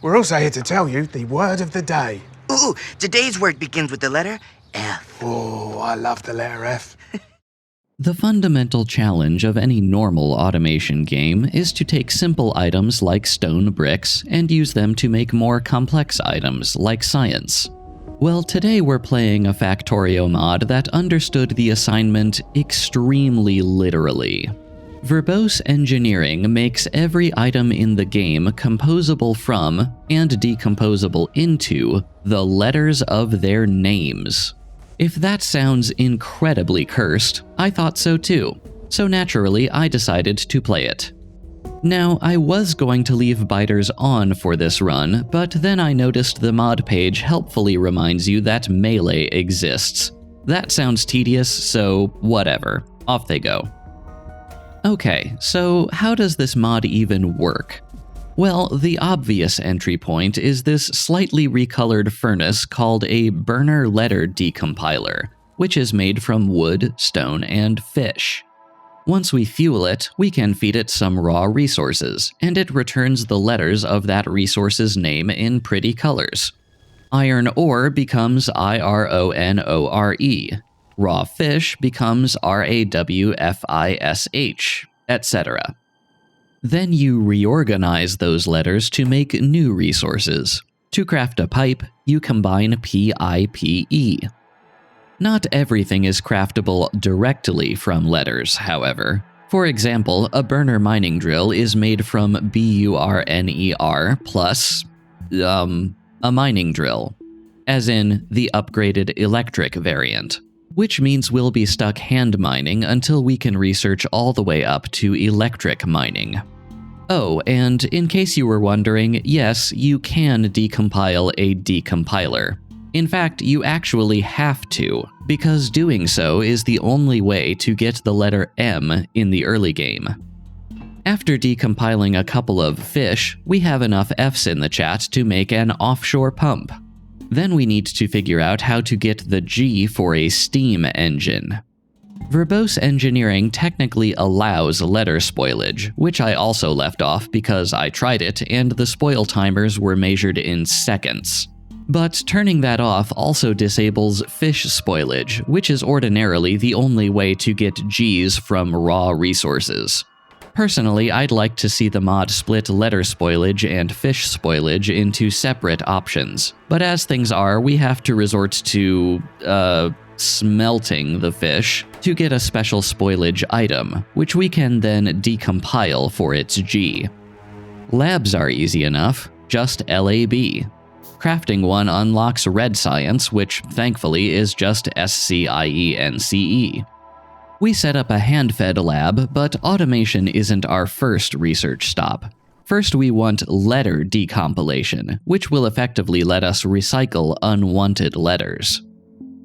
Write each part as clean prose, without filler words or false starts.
We're also here to tell you the word of the day. Ooh, today's word begins with the letter F. Oh, I love the letter F. The fundamental challenge of any normal automation game is to take simple items like stone bricks and use them to make more complex items like science. Well, today we're playing a Factorio mod that understood the assignment extremely literally. Verbose engineering makes every item in the game composable from and decomposable into the letters of their names. If that sounds incredibly cursed, I thought so too, so naturally I decided to play it. Now, I was going to leave biters on for this run, but then I noticed the mod page helpfully reminds you that melee exists. That sounds tedious, so whatever. Off they go. Okay, so how does this mod even work? Well, the obvious entry point is this slightly recolored furnace called a burner letter decompiler, which is made from wood, stone, and fish. Once we fuel it, we can feed it some raw resources, and it returns the letters of that resource's name in pretty colors. Iron ore becomes IRONORE. Raw fish becomes RAWFISH, etc. Then you reorganize those letters to make new resources. To craft a pipe, you combine PIPE. Not everything is craftable directly from letters, however. For example, a burner mining drill is made from BURNER plus, a mining drill, as in the upgraded electric variant, which means we'll be stuck hand mining until we can research all the way up to electric mining. Oh, and in case you were wondering, yes, you can decompile a decompiler. In fact, you actually have to, because doing so is the only way to get the letter M in the early game. After decompiling a couple of fish, we have enough Fs in the chat to make an offshore pump. Then we need to figure out how to get the G for a steam engine. Verbose engineering technically allows letter spoilage, which I also left off because I tried it and the spoil timers were measured in seconds. But turning that off also disables fish spoilage, which is ordinarily the only way to get Gs from raw resources. Personally, I'd like to see the mod split letter spoilage and fish spoilage into separate options, but as things are, we have to resort to, smelting the fish to get a special spoilage item, which we can then decompile for its G. Labs are easy enough, just LAB. Crafting one unlocks red science, which thankfully is just SCIENCE. We set up a hand-fed lab, but automation isn't our first research stop. First, we want letter decompilation, which will effectively let us recycle unwanted letters.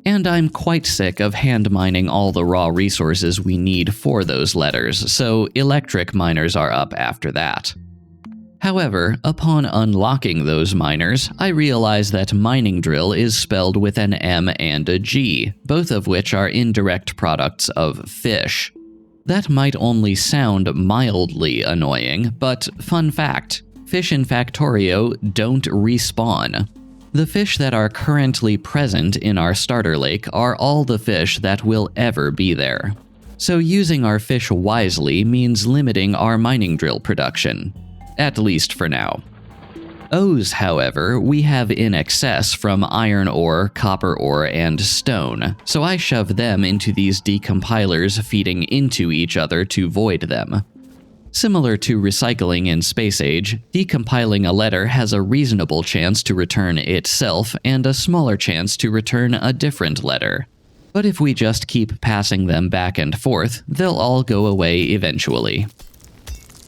And I'm quite sick of hand mining all the raw resources we need for those letters, so electric miners are up after that. However, upon unlocking those miners, I realize that mining drill is spelled with an M and a G, both of which are indirect products of fish. That might only sound mildly annoying, but fun fact, fish in Factorio don't respawn. The fish that are currently present in our starter lake are all the fish that will ever be there. So using our fish wisely means limiting our mining drill production. At least for now. O's, however, we have in excess from iron ore, copper ore, and stone, so I shove them into these decompilers feeding into each other to void them. Similar to recycling in Space Age, decompiling a letter has a reasonable chance to return itself and a smaller chance to return a different letter. But if we just keep passing them back and forth, they'll all go away eventually.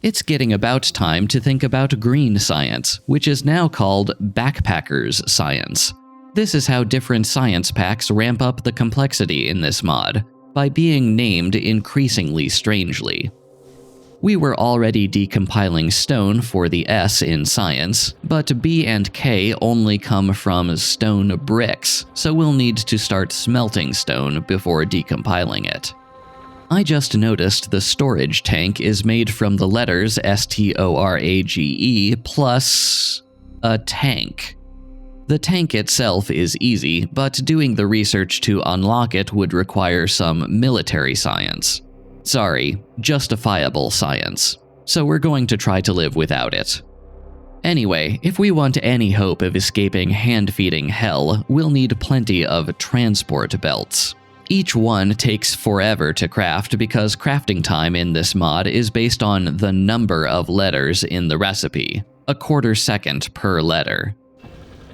It's getting about time to think about green science, which is now called backpackers science. This is how different science packs ramp up the complexity in this mod, by being named increasingly strangely. We were already decompiling stone for the S in science, but B and K only come from stone bricks, so we'll need to start smelting stone before decompiling it. I just noticed the storage tank is made from the letters STORAGE plus A tank. The tank itself is easy, but doing the research to unlock it would require some military science. Sorry, justifiable science. So we're going to try to live without it. Anyway, if we want any hope of escaping hand-feeding hell, we'll need plenty of transport belts. Each one takes forever to craft because crafting time in this mod is based on the number of letters in the recipe, a quarter second per letter.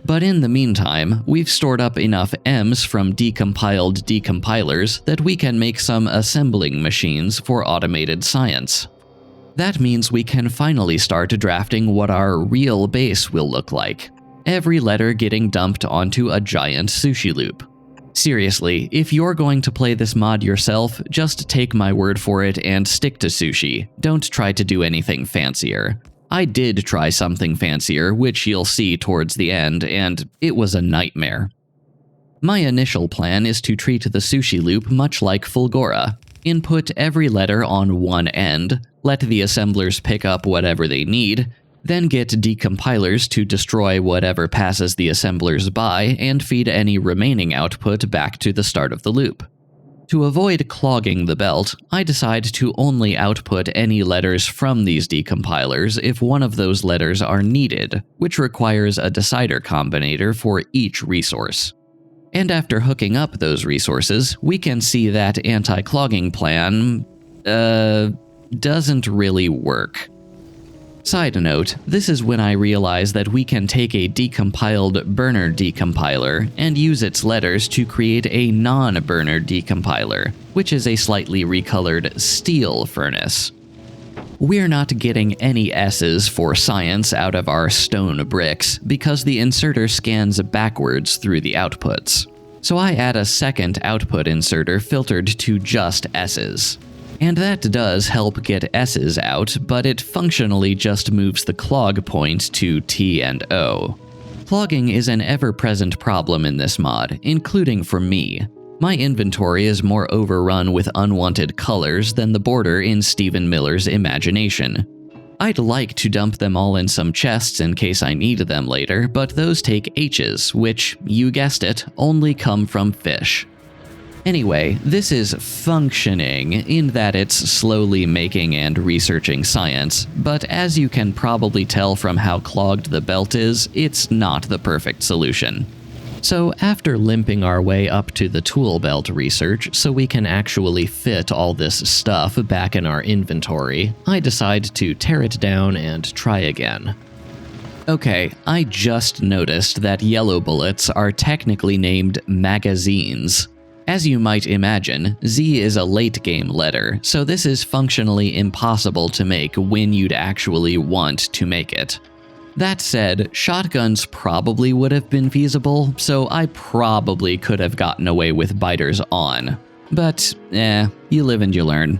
But in the meantime, we've stored up enough M's from decompiled decompilers that we can make some assembling machines for automated science. That means we can finally start drafting what our real base will look like. Every letter getting dumped onto a giant sushi loop. Seriously, if you're going to play this mod yourself, just take my word for it and stick to sushi. Don't try to do anything fancier. I did try something fancier, which you'll see towards the end, and it was a nightmare. My initial plan is to treat the sushi loop much like Fulgora. Input every letter on one end, let the assemblers pick up whatever they need, then get decompilers to destroy whatever passes the assemblers by and feed any remaining output back to the start of the loop. To avoid clogging the belt, I decide to only output any letters from these decompilers if one of those letters are needed, which requires a decider combinator for each resource. And after hooking up those resources, we can see that anti-clogging plan, doesn't really work. Side note, this is when I realize that we can take a decompiled burner decompiler and use its letters to create a non-burner decompiler, which is a slightly recolored steel furnace. We're not getting any S's for science out of our stone bricks because the inserter scans backwards through the outputs. So I add a second output inserter filtered to just S's. And that does help get S's out, but it functionally just moves the clog point to T and O. Clogging is an ever-present problem in this mod, including for me. My inventory is more overrun with unwanted colors than the border in Stephen Miller's imagination. I'd like to dump them all in some chests in case I need them later, but those take H's, which, you guessed it, only come from fish. Anyway, this is functioning in that it's slowly making and researching science, but as you can probably tell from how clogged the belt is, it's not the perfect solution. So after limping our way up to the tool belt research so we can actually fit all this stuff back in our inventory, I decide to tear it down and try again. Okay, I just noticed that yellow bullets are technically named magazines. As you might imagine, Z is a late-game letter, so this is functionally impossible to make when you'd actually want to make it. That said, shotguns probably would have been feasible, so I probably could have gotten away with biters on. But, you live and you learn.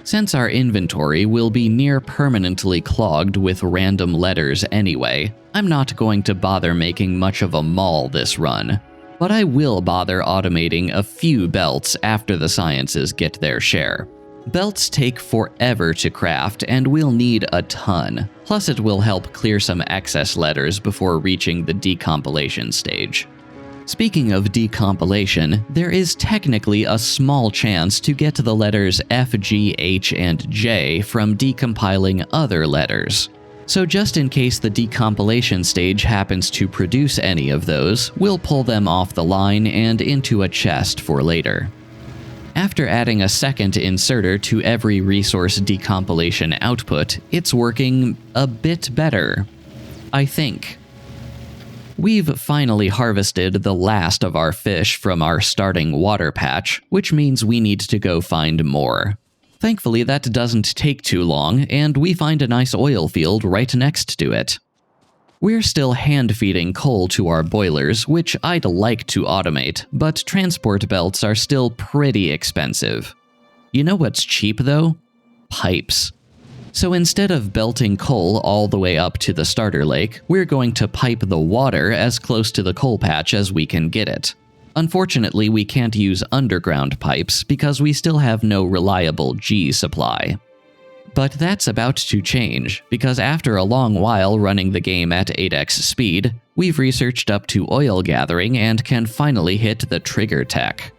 Since our inventory will be near permanently clogged with random letters anyway, I'm not going to bother making much of a mall this run. But I will bother automating a few belts after the sciences get their share. Belts take forever to craft, and we'll need a ton. Plus it will help clear some excess letters before reaching the decompilation stage. Speaking of decompilation, there is technically a small chance to get the letters F, G, H, and J from decompiling other letters. So just in case the decompilation stage happens to produce any of those, we'll pull them off the line and into a chest for later. After adding a second inserter to every resource decompilation output, it's working a bit better. I think. We've finally harvested the last of our fish from our starting water patch, which means we need to go find more. Thankfully, that doesn't take too long, and we find a nice oil field right next to it. We're still hand-feeding coal to our boilers, which I'd like to automate, but transport belts are still pretty expensive. You know what's cheap, though? Pipes. So instead of belting coal all the way up to the starter lake, we're going to pipe the water as close to the coal patch as we can get it. Unfortunately, we can't use underground pipes because we still have no reliable G supply. But that's about to change, because after a long while running the game at 8x speed, we've researched up to oil gathering and can finally hit the trigger tech.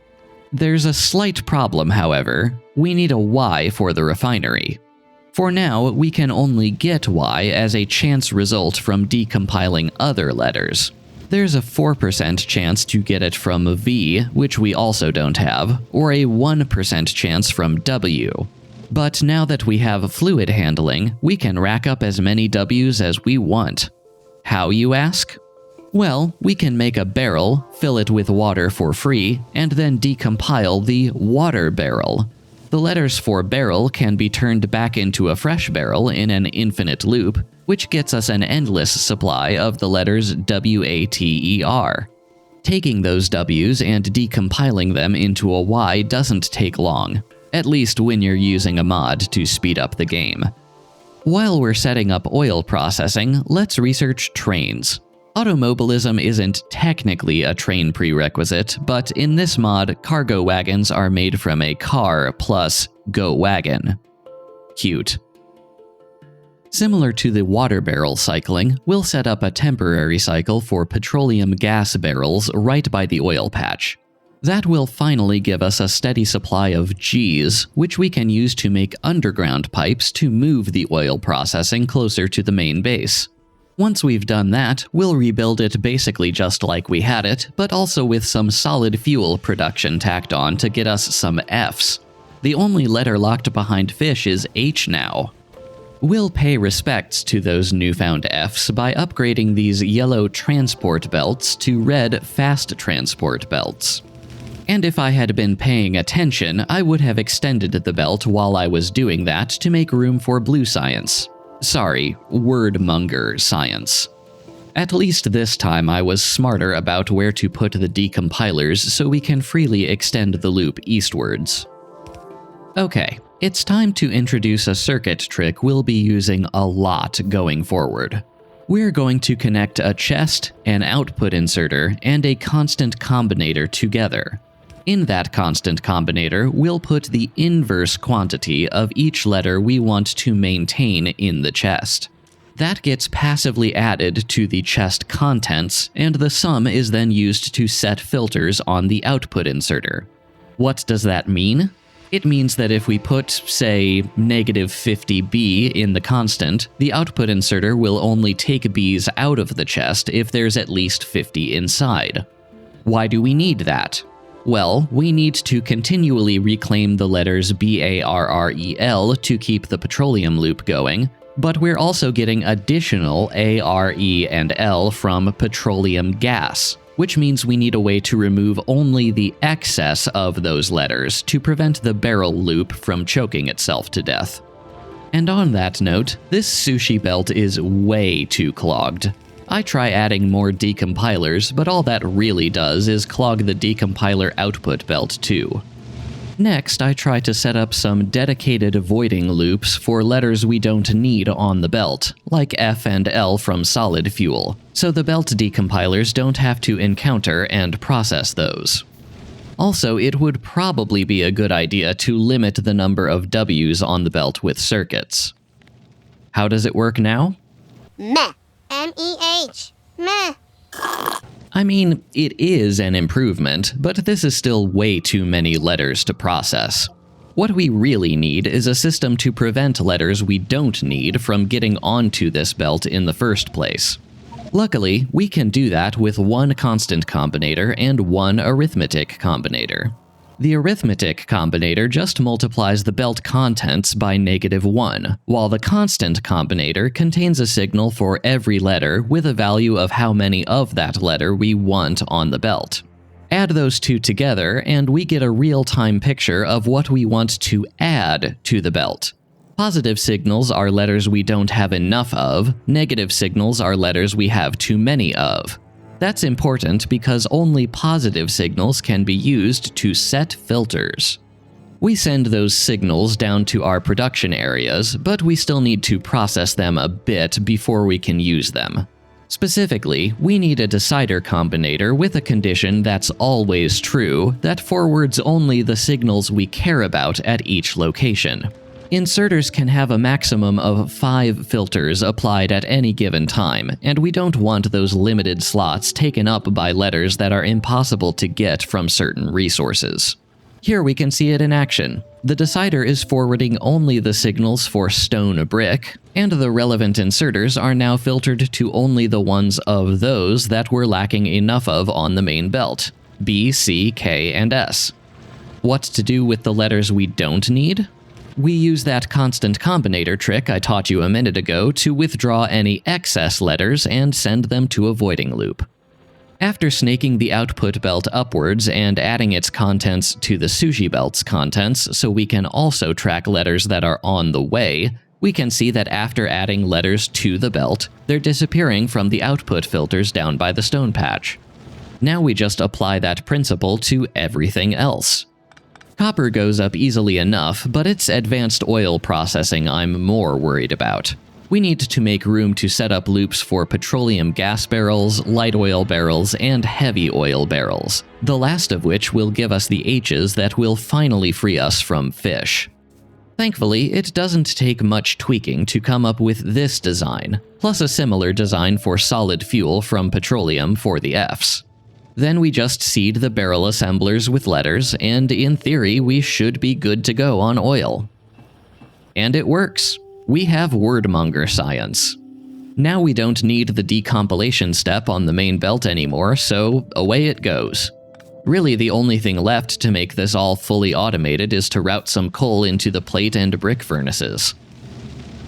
There's a slight problem, however. We need a Y for the refinery. For now, we can only get Y as a chance result from decompiling other letters. There's a 4% chance to get it from V, which we also don't have, or a 1% chance from W. But now that we have fluid handling, we can rack up as many W's as we want. How, you ask? Well, we can make a barrel, fill it with water for free, and then decompile the water barrel. The letters for barrel can be turned back into a fresh barrel in an infinite loop, which gets us an endless supply of the letters WATER. Taking those W's and decompiling them into a Y doesn't take long, at least when you're using a mod to speed up the game. While we're setting up oil processing, let's research trains. Automobilism isn't technically a train prerequisite, but in this mod, cargo wagons are made from a car plus go wagon. Cute. Similar to the water barrel cycling, we'll set up a temporary cycle for petroleum gas barrels right by the oil patch. That will finally give us a steady supply of Gs, which we can use to make underground pipes to move the oil processing closer to the main base. Once we've done that, we'll rebuild it basically just like we had it, but also with some solid fuel production tacked on to get us some Fs. The only letter locked behind fish is H now. We'll pay respects to those newfound Fs by upgrading these yellow transport belts to red fast transport belts. And if I had been paying attention, I would have extended the belt while I was doing that to make room for blue science. Sorry, wordmonger science. At least this time I was smarter about where to put the decompilers so we can freely extend the loop eastwards. Okay, it's time to introduce a circuit trick we'll be using a lot going forward. We're going to connect a chest, an output inserter, and a constant combinator together. In that constant combinator, we'll put the inverse quantity of each letter we want to maintain in the chest. That gets passively added to the chest contents, and the sum is then used to set filters on the output inserter. What does that mean? It means that if we put, say, -50B in the constant, the output inserter will only take B's out of the chest if there's at least 50 inside. Why do we need that? Well, we need to continually reclaim the letters BARREL to keep the petroleum loop going, but we're also getting additional A, R, E, and L from petroleum gas, which means we need a way to remove only the excess of those letters to prevent the barrel loop from choking itself to death. And on that note, this sushi belt is way too clogged. I try adding more decompilers, but all that really does is clog the decompiler output belt too. Next, I try to set up some dedicated voiding loops for letters we don't need on the belt, like F and L from solid fuel, so the belt decompilers don't have to encounter and process those. Also, it would probably be a good idea to limit the number of W's on the belt with circuits. How does it work now? Meh. M-E-H. Meh. I mean, it is an improvement, but this is still way too many letters to process. What we really need is a system to prevent letters we don't need from getting onto this belt in the first place. Luckily, we can do that with one constant combinator and one arithmetic combinator. The arithmetic combinator just multiplies the belt contents by -1, while the constant combinator contains a signal for every letter with a value of how many of that letter we want on the belt. Add those two together, and we get a real-time picture of what we want to add to the belt. Positive signals are letters we don't have enough of, negative signals are letters we have too many of. That's important because only positive signals can be used to set filters. We send those signals down to our production areas, but we still need to process them a bit before we can use them. Specifically, we need a decider combinator with a condition that's always true that forwards only the signals we care about at each location. Inserters can have a maximum of 5 filters applied at any given time, and we don't want those limited slots taken up by letters that are impossible to get from certain resources. Here we can see it in action. The decider is forwarding only the signals for stone brick, and the relevant inserters are now filtered to only the ones of those that we're lacking enough of on the main belt: B, C, K, and S. What to do with the letters we don't need? We use that constant combinator trick I taught you a minute ago to withdraw any excess letters and send them to a voiding loop. After snaking the output belt upwards and adding its contents to the sushi belt's contents so we can also track letters that are on the way, we can see that after adding letters to the belt, they're disappearing from the output filters down by the stone patch. Now we just apply that principle to everything else. Copper goes up easily enough, but it's advanced oil processing I'm more worried about. We need to make room to set up loops for petroleum gas barrels, light oil barrels, and heavy oil barrels, the last of which will give us the H's that will finally free us from fish. Thankfully, it doesn't take much tweaking to come up with this design, plus a similar design for solid fuel from petroleum for the F's. Then we just seed the barrel assemblers with letters, and in theory we should be good to go on oil. And it works. We have wordmonger science. Now we don't need the decompilation step on the main belt anymore, so away it goes. Really, the only thing left to make this all fully automated is to route some coal into the plate and brick furnaces.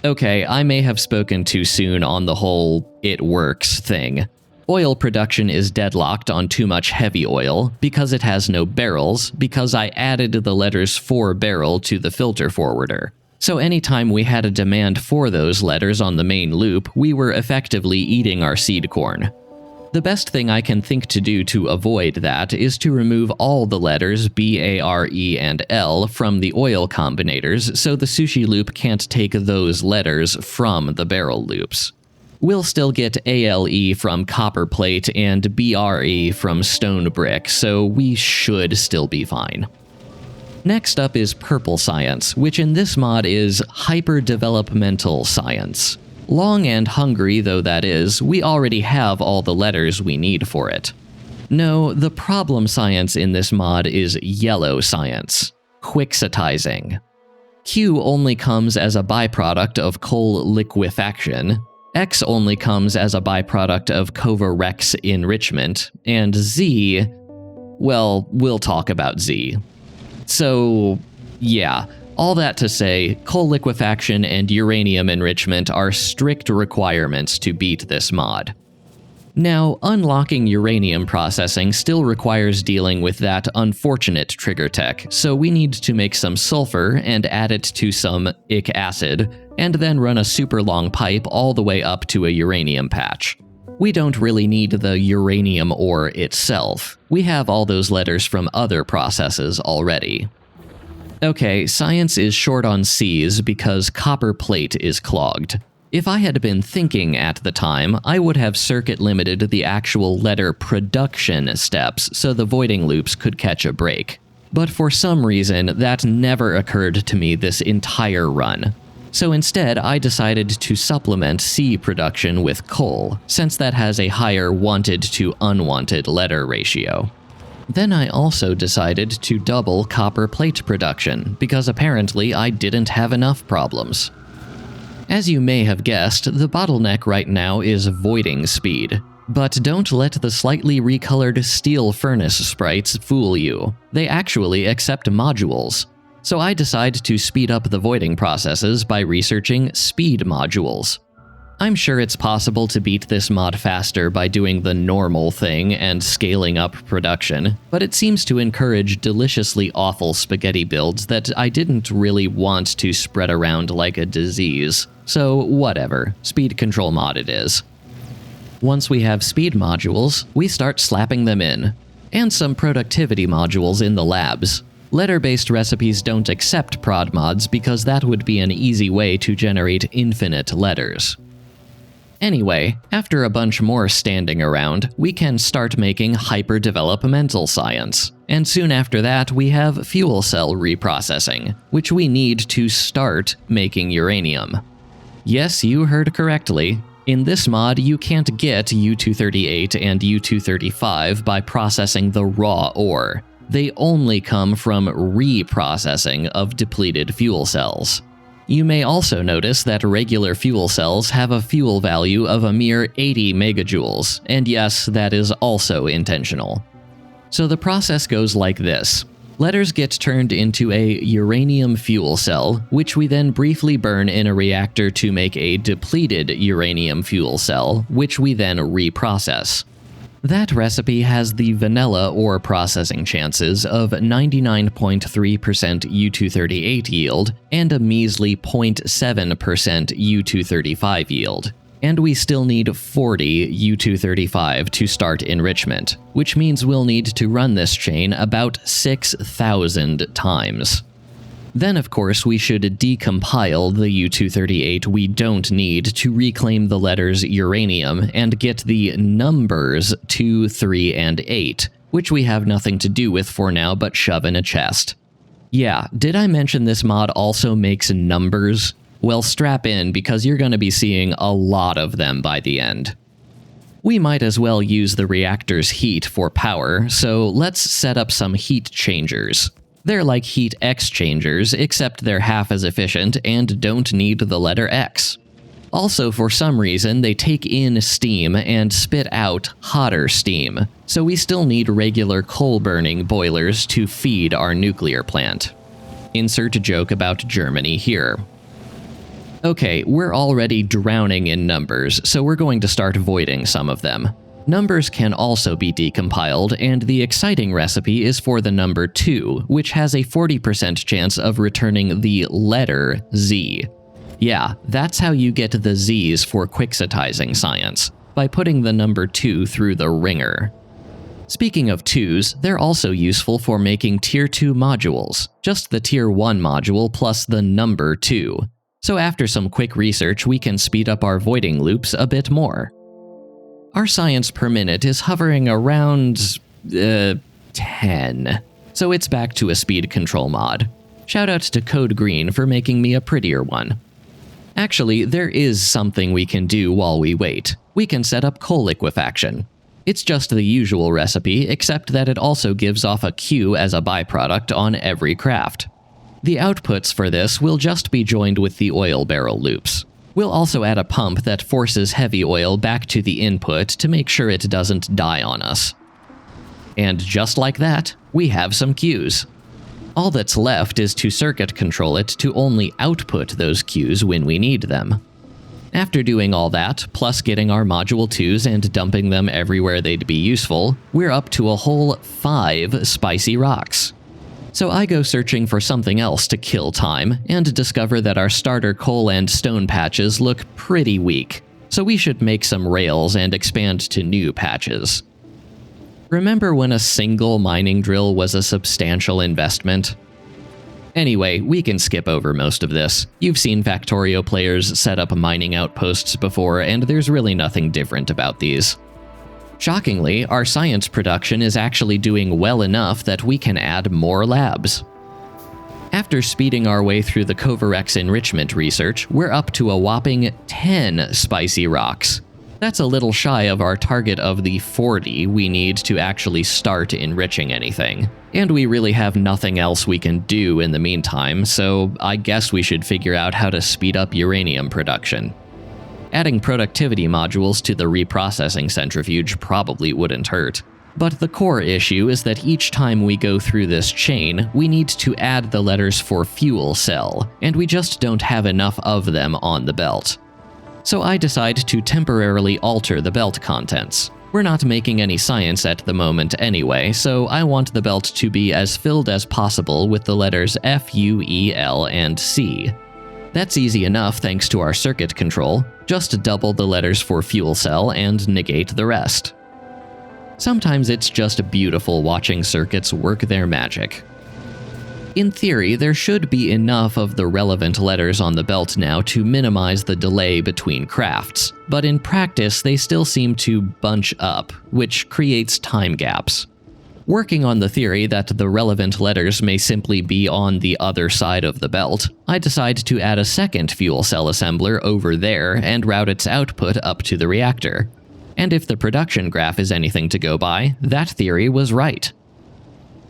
Okay, I may have spoken too soon on the whole "it works" thing. Oil production is deadlocked on too much heavy oil, because it has no barrels, because I added the letters for barrel to the filter forwarder. So anytime we had a demand for those letters on the main loop, we were effectively eating our seed corn. The best thing I can think to do to avoid that is to remove all the letters B, A, R, E, and L from the oil combinators so the sushi loop can't take those letters from the barrel loops. We'll still get ALE from copper plate and BRE from stone brick, so we should still be fine. Next up is purple science, which in this mod is hyper-developmental science. Long and hungry though that is, we already have all the letters we need for it. No, the problem science in this mod is yellow science. Quixotizing. Q only comes as a byproduct of coal liquefaction, X only comes as a byproduct of Cova-Rex enrichment, and Z, well, we'll talk about Z. So, yeah, all that to say, coal liquefaction and uranium enrichment are strict requirements to beat this mod. Now, unlocking uranium processing still requires dealing with that unfortunate trigger tech, so we need to make some sulfur and add it to some ic acid, and then run a super long pipe all the way up to a uranium patch. We don't really need the uranium ore itself. We have all those letters from other processes already. Okay, science is short on C's because copper plate is clogged. If I had been thinking at the time, I would have circuit limited the actual letter production steps so the voiding loops could catch a break. But for some reason, that never occurred to me this entire run. So instead, I decided to supplement C production with coal, since that has a higher wanted to unwanted letter ratio. Then I also decided to double copper plate production, because apparently I didn't have enough problems. As you may have guessed, the bottleneck right now is voiding speed. But don't let the slightly recolored steel furnace sprites fool you. They actually accept modules. So I decide to speed up the voiding processes by researching speed modules. I'm sure it's possible to beat this mod faster by doing the normal thing and scaling up production, but it seems to encourage deliciously awful spaghetti builds that I didn't really want to spread around like a disease. So whatever, speed control mod it is. Once we have speed modules, we start slapping them in, and some productivity modules in the labs. Letter-based recipes don't accept prod mods because that would be an easy way to generate infinite letters. Anyway, after a bunch more standing around, we can start making hyperdevelopmental science. And soon after that, we have fuel cell reprocessing, which we need to start making uranium. Yes, you heard correctly. In this mod, you can't get U-238 and U-235 by processing the raw ore. They only come from reprocessing of depleted fuel cells. You may also notice that regular fuel cells have a fuel value of a mere 80 megajoules, and yes, that is also intentional. So the process goes like this. Letters get turned into a uranium fuel cell, which we then briefly burn in a reactor to make a depleted uranium fuel cell, which we then reprocess. That recipe has the vanilla ore processing chances of 99.3% U-238 yield and a measly 0.7% U-235 yield. And we still need 40 U-235 to start enrichment, which means we'll need to run this chain about 6,000 times. Then, of course, we should decompile the U-238 we don't need to reclaim the letters uranium and get the numbers 2, 3, and 8, which we have nothing to do with for now but shove in a chest. Yeah, did I mention this mod also makes numbers? Well, strap in because you're going to be seeing a lot of them by the end. We might as well use the reactor's heat for power, so let's set up some heat changers. They're like heat exchangers, except they're half as efficient and don't need the letter X. Also, for some reason, they take in steam and spit out hotter steam, so we still need regular coal-burning boilers to feed our nuclear plant. Insert a joke about Germany here. Okay, we're already drowning in numbers, so we're going to start voiding some of them. Numbers can also be decompiled, and the exciting recipe is for the number 2, which has a 40% chance of returning the letter Z. Yeah, that's how you get the Z's for quixotizing science, by putting the number 2 through the ringer. Speaking of 2s, they're also useful for making Tier 2 modules, just the Tier 1 module plus the number 2. So after some quick research, we can speed up our voiding loops a bit more. Our science per minute is hovering around 10, so it's back to a speed control mod. Shoutouts to Code Green for making me a prettier one. Actually, there is something we can do while we wait. We can set up coal liquefaction. It's just the usual recipe, except that it also gives off a Q as a byproduct on every craft. The outputs for this will just be joined with the oil barrel loops. We'll also add a pump that forces heavy oil back to the input to make sure it doesn't die on us. And just like that, we have some Qs. All that's left is to circuit control it to only output those Qs when we need them. After doing all that, plus getting our Module 2s and dumping them everywhere they'd be useful, we're up to a whole 5 spicy rocks. So I go searching for something else to kill time, and discover that our starter coal and stone patches look pretty weak, so we should make some rails and expand to new patches. Remember when a single mining drill was a substantial investment? Anyway, we can skip over most of this. You've seen Factorio players set up mining outposts before, and there's really nothing different about these. Shockingly, our science production is actually doing well enough that we can add more labs. After speeding our way through the Covarex enrichment research, we're up to a whopping 10 spicy rocks. That's a little shy of our target of the 40 we need to actually start enriching anything. And we really have nothing else we can do in the meantime, so I guess we should figure out how to speed up uranium production. Adding productivity modules to the reprocessing centrifuge probably wouldn't hurt. But the core issue is that each time we go through this chain, we need to add the letters for fuel cell, and we just don't have enough of them on the belt. So I decide to temporarily alter the belt contents. We're not making any science at the moment anyway, so I want the belt to be as filled as possible with the letters F, U, E, L, and C. That's easy enough thanks to our circuit control. Just double the letters for fuel cell and negate the rest. Sometimes it's just beautiful watching circuits work their magic. In theory, there should be enough of the relevant letters on the belt now to minimize the delay between crafts, but in practice they still seem to bunch up, which creates time gaps. Working on the theory that the relevant letters may simply be on the other side of the belt, I decide to add a second fuel cell assembler over there and route its output up to the reactor. And if the production graph is anything to go by, that theory was right.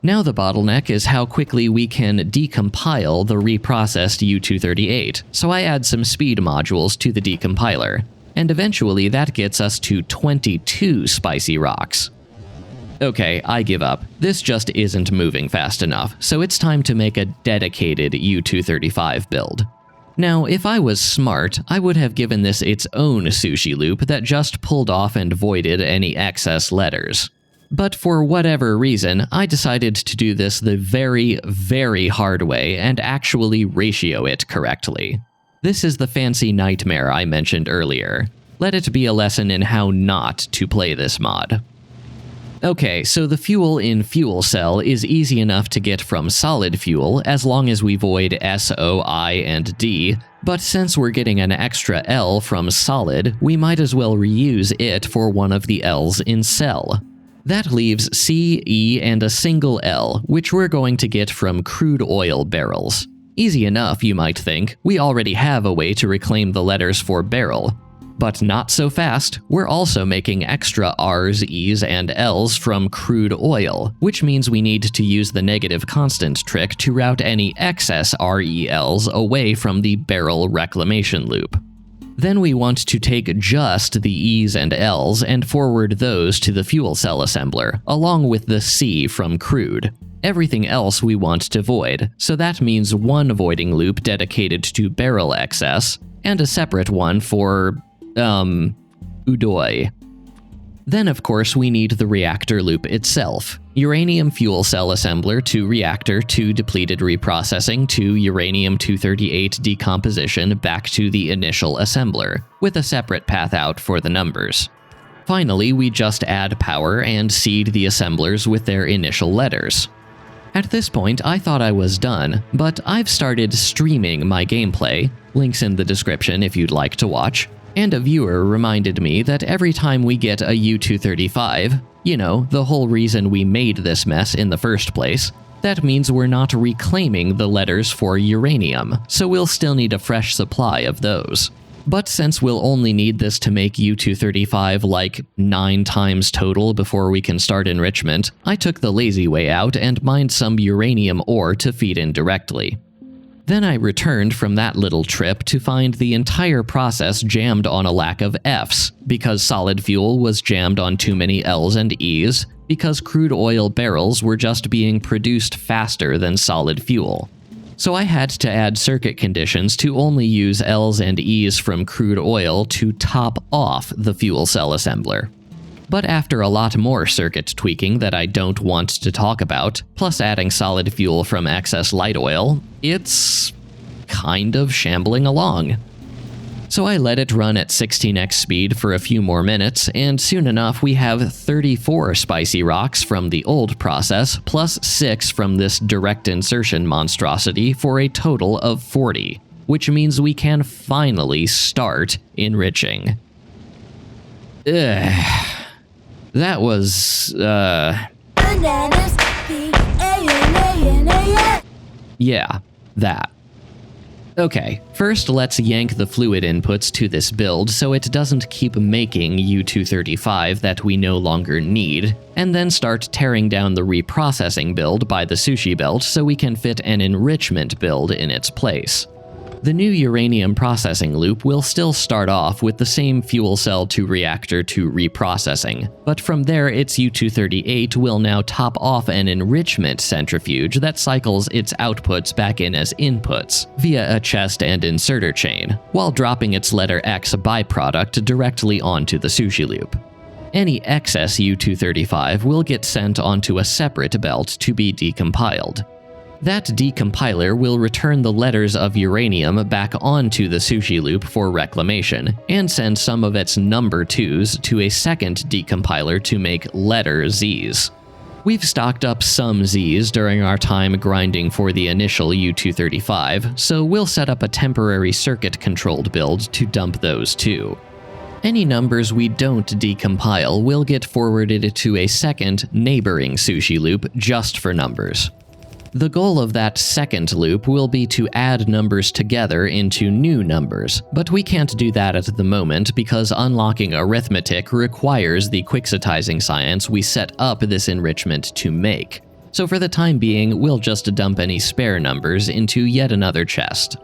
Now the bottleneck is how quickly we can decompile the reprocessed U-238, so I add some speed modules to the decompiler, and eventually that gets us to 22 spicy rocks. Okay, I give up. This just isn't moving fast enough, so it's time to make a dedicated U-235 build. Now, if I was smart, I would have given this its own sushi loop that just pulled off and voided any excess letters. But for whatever reason, I decided to do this the very, very hard way and actually ratio it correctly. This is the fancy nightmare I mentioned earlier. Let it be a lesson in how not to play this mod. Okay, so the fuel in fuel cell is easy enough to get from solid fuel as long as we void S, O, I, and D, but since we're getting an extra L from solid, we might as well reuse it for one of the L's in cell. That leaves C, E, and a single L, which we're going to get from crude oil barrels. Easy enough, you might think. We already have a way to reclaim the letters for barrel. But not so fast. We're also making extra R's, E's, and L's from crude oil, which means we need to use the negative constant trick to route any excess RELs away from the barrel reclamation loop. Then we want to take just the E's and L's and forward those to the fuel cell assembler, along with the C from crude. Everything else we want to void, so that means one voiding loop dedicated to barrel excess, and a separate one for, Udoy. Then of course we need the reactor loop itself. Uranium fuel cell assembler to reactor to depleted reprocessing to uranium-238 decomposition back to the initial assembler, with a separate path out for the numbers. Finally, we just add power and seed the assemblers with their initial letters. At this point, I thought I was done, but I've started streaming my gameplay, links in the description if you'd like to watch, and a viewer reminded me that every time we get a U-235, you know, the whole reason we made this mess in the first place, that means we're not reclaiming the letters for uranium, so we'll still need a fresh supply of those. But since we'll only need this to make U-235 like 9 times total before we can start enrichment, I took the lazy way out and mined some uranium ore to feed in directly. Then I returned from that little trip to find the entire process jammed on a lack of Fs, because solid fuel was jammed on too many Ls and Es, because crude oil barrels were just being produced faster than solid fuel. So I had to add circuit conditions to only use Ls and Es from crude oil to top off the fuel cell assembler. But after a lot more circuit tweaking that I don't want to talk about, plus adding solid fuel from excess light oil, it's kind of shambling along. So I let it run at 16x speed for a few more minutes, and soon enough we have 34 spicy rocks from the old process, plus 6 from this direct insertion monstrosity for a total of 40, which means we can finally start enriching. Ugh. That was, Bananas, B-A-N-A-N-A-N. yeah, that. Okay, first let's yank the fluid inputs to this build so it doesn't keep making U-235 that we no longer need, and then start tearing down the reprocessing build by the sushi belt so we can fit an enrichment build in its place. The new uranium processing loop will still start off with the same fuel cell to reactor to reprocessing, but from there its U-238 will now top off an enrichment centrifuge that cycles its outputs back in as inputs via a chest and inserter chain, while dropping its letter X byproduct directly onto the sushi loop. Any excess U-235 will get sent onto a separate belt to be decompiled. That decompiler will return the letters of uranium back onto the sushi loop for reclamation, and send some of its number 2s to a second decompiler to make letter Zs. We've stocked up some Z's during our time grinding for the initial U235, so we'll set up a temporary circuit-controlled build to dump those too. Any numbers we don't decompile will get forwarded to a second, neighboring sushi loop just for numbers. The goal of that second loop will be to add numbers together into new numbers, but we can't do that at the moment because unlocking arithmetic requires the quixotizing science we set up this enrichment to make. So for the time being, we'll just dump any spare numbers into yet another chest.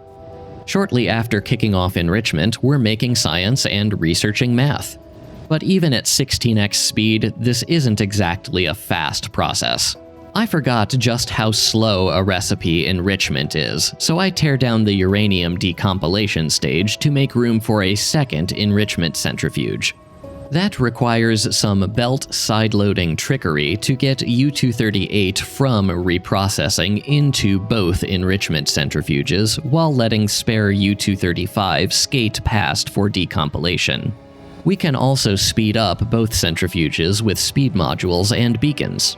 Shortly after kicking off enrichment, we're making science and researching math. But even at 16x speed, this isn't exactly a fast process. I forgot just how slow a recipe enrichment is, so I tear down the uranium decompilation stage to make room for a second enrichment centrifuge. That requires some belt side-loading trickery to get U238 from reprocessing into both enrichment centrifuges while letting spare U235 skate past for decompilation. We can also speed up both centrifuges with speed modules and beacons.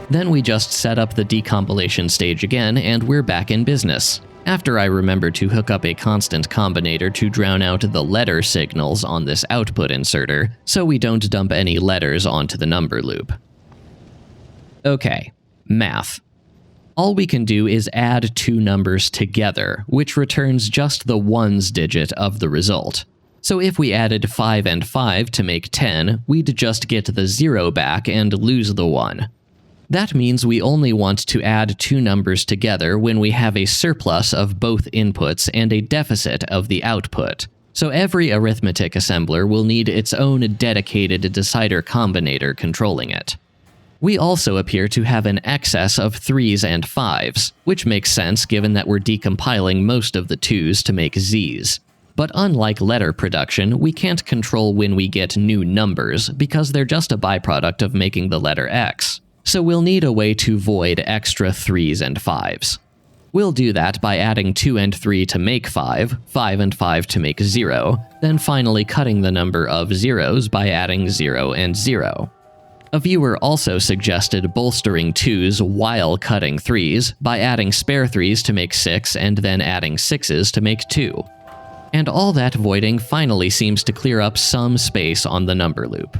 Then we just set up the decompilation stage again and we're back in business. After I remember to hook up a constant combinator to drown out the letter signals on this output inserter, so we don't dump any letters onto the number loop. Okay, math. All we can do is add two numbers together, which returns just the ones digit of the result. So if we added 5 and 5 to make 10, we'd just get the 0 back and lose the 1. That means we only want to add two numbers together when we have a surplus of both inputs and a deficit of the output. So every arithmetic assembler will need its own dedicated decider combinator controlling it. We also appear to have an excess of 3s and 5s, which makes sense given that we're decompiling most of the 2s to make Zs. But unlike letter production, we can't control when we get new numbers because they're just a byproduct of making the letter X. So we'll need a way to void extra 3s and 5s. We'll do that by adding 2 and 3 to make 5, 5 and 5 to make 0, then finally cutting the number of zeros by adding 0 and 0. A viewer also suggested bolstering 2s while cutting 3s by adding spare 3s to make 6 and then adding 6s to make 2. And all that voiding finally seems to clear up some space on the number loop.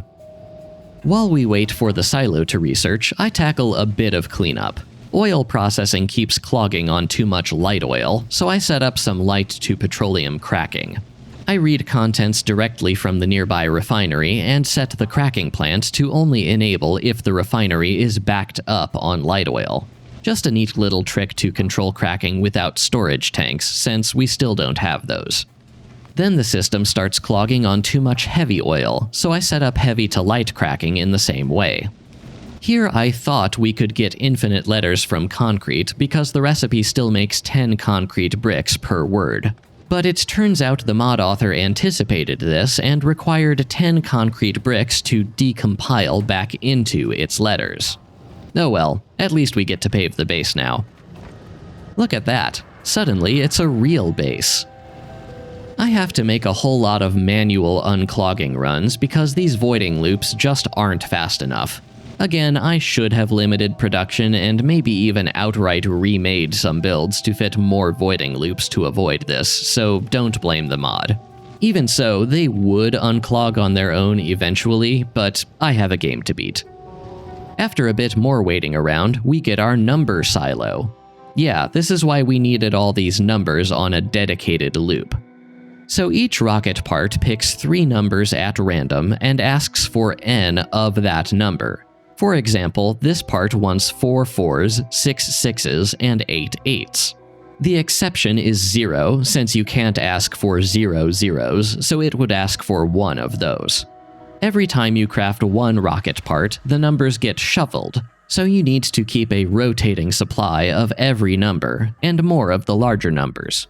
While we wait for the silo to research, I tackle a bit of cleanup. Oil processing keeps clogging on too much light oil, so I set up some light to petroleum cracking. I read contents directly from the nearby refinery and set the cracking plant to only enable if the refinery is backed up on light oil. Just a neat little trick to control cracking without storage tanks, since we still don't have those. Then the system starts clogging on too much heavy oil, so I set up heavy to light cracking in the same way. Here I thought we could get infinite letters from concrete because the recipe still makes 10 concrete bricks per word. But it turns out the mod author anticipated this and required 10 concrete bricks to decompile back into its letters. Oh well, at least we get to pave the base now. Look at that. Suddenly it's a real base. I have to make a whole lot of manual unclogging runs because these voiding loops just aren't fast enough. Again, I should have limited production and maybe even outright remade some builds to fit more voiding loops to avoid this, so don't blame the mod. Even so, they would unclog on their own eventually, but I have a game to beat. After a bit more waiting around, we get our number silo. Yeah, this is why we needed all these numbers on a dedicated loop. So each rocket part picks 3 numbers at random and asks for n of that number. For example, this part wants 4 4s, 6 6s, and 8 8s. The exception is 0, since you can't ask for 0 zeros, so it would ask for 1 of those. Every time you craft one rocket part, the numbers get shuffled, so you need to keep a rotating supply of every number, and more of the larger numbers.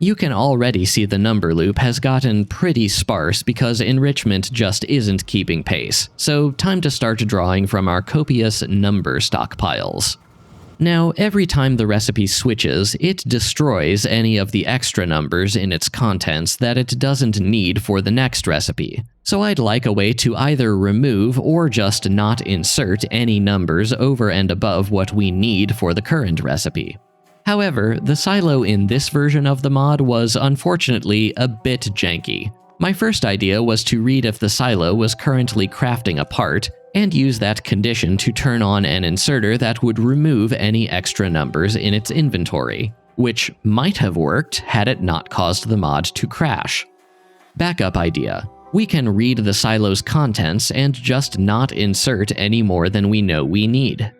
You can already see the number loop has gotten pretty sparse because enrichment just isn't keeping pace, so time to start drawing from our copious number stockpiles. Now, every time the recipe switches, it destroys any of the extra numbers in its contents that it doesn't need for the next recipe. So I'd like a way to either remove or just not insert any numbers over and above what we need for the current recipe. However, the silo in this version of the mod was unfortunately a bit janky. My first idea was to read if the silo was currently crafting a part, and use that condition to turn on an inserter that would remove any extra numbers in its inventory, which might have worked had it not caused the mod to crash. Backup idea. We can read the silo's contents and just not insert any more than we know we need.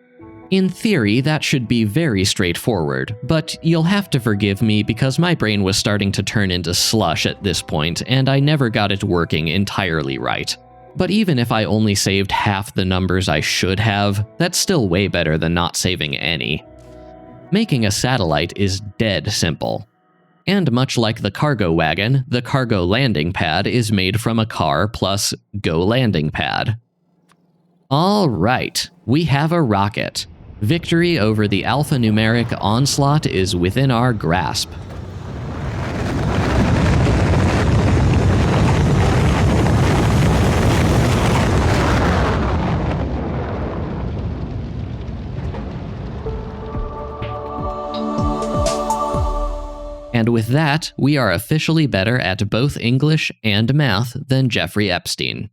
In theory, that should be very straightforward, but you'll have to forgive me because my brain was starting to turn into slush at this point, and I never got it working entirely right. But even if I only saved half the numbers I should have, that's still way better than not saving any. Making a satellite is dead simple. And much like the cargo wagon, the cargo landing pad is made from a car plus go landing pad. Alright, we have a rocket. Victory over the alphanumeric onslaught is within our grasp. And with that, we are officially better at both English and math than Jeffrey Epstein.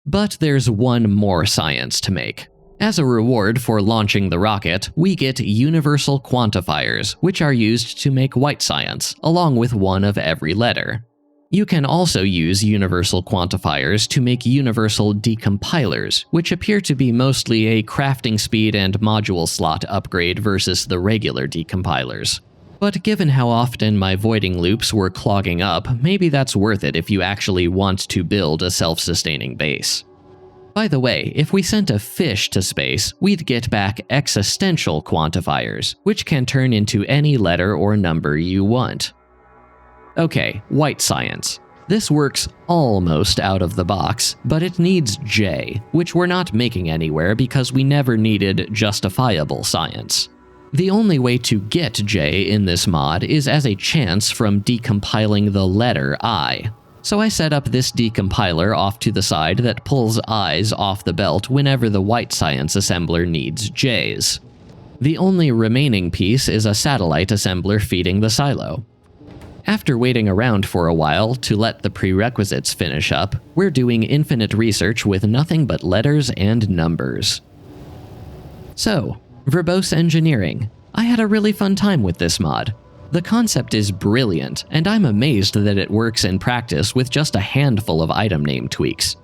But there's one more science to make. As a reward for launching the rocket, we get universal quantifiers, which are used to make white science, along with one of every letter. You can also use universal quantifiers to make universal decompilers, which appear to be mostly a crafting speed and module slot upgrade versus the regular decompilers. But given how often my voiding loops were clogging up, maybe that's worth it if you actually want to build a self-sustaining base. By the way, if we sent a fish to space, we'd get back existential quantifiers, which can turn into any letter or number you want. Okay, white science. This works almost out of the box, but it needs J, which we're not making anywhere because we never needed justifiable science. The only way to get J in this mod is as a chance from decompiling the letter I. So I set up this decompiler off to the side that pulls I's off the belt whenever the white science assembler needs J's. The only remaining piece is a satellite assembler feeding the silo. After waiting around for a while to let the prerequisites finish up, we're doing infinite research with nothing but letters and numbers. So, verbose engineering. I had a really fun time with this mod. The concept is brilliant, and I'm amazed that it works in practice with just a handful of item name tweaks.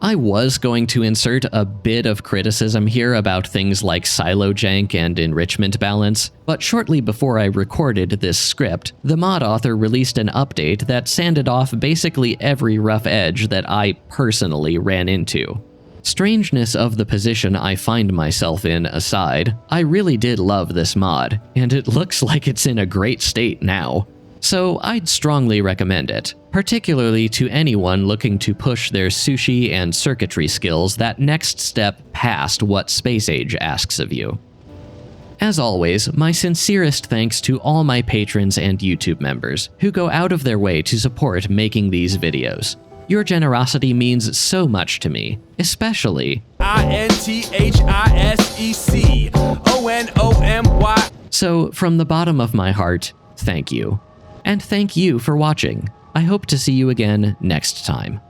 I was going to insert a bit of criticism here about things like silo jank and enrichment balance, but shortly before I recorded this script, the mod author released an update that sanded off basically every rough edge that I personally ran into. Strangeness of the position I find myself in aside, I really did love this mod, and it looks like it's in a great state now. So I'd strongly recommend it, particularly to anyone looking to push their sushi and circuitry skills that next step past what Space Age asks of you. As always, my sincerest thanks to all my patrons and YouTube members who go out of their way to support making these videos. Your generosity means so much to me, especially INTHISECONOMY. So, from the bottom of my heart, thank you. And thank you for watching. I hope to see you again next time.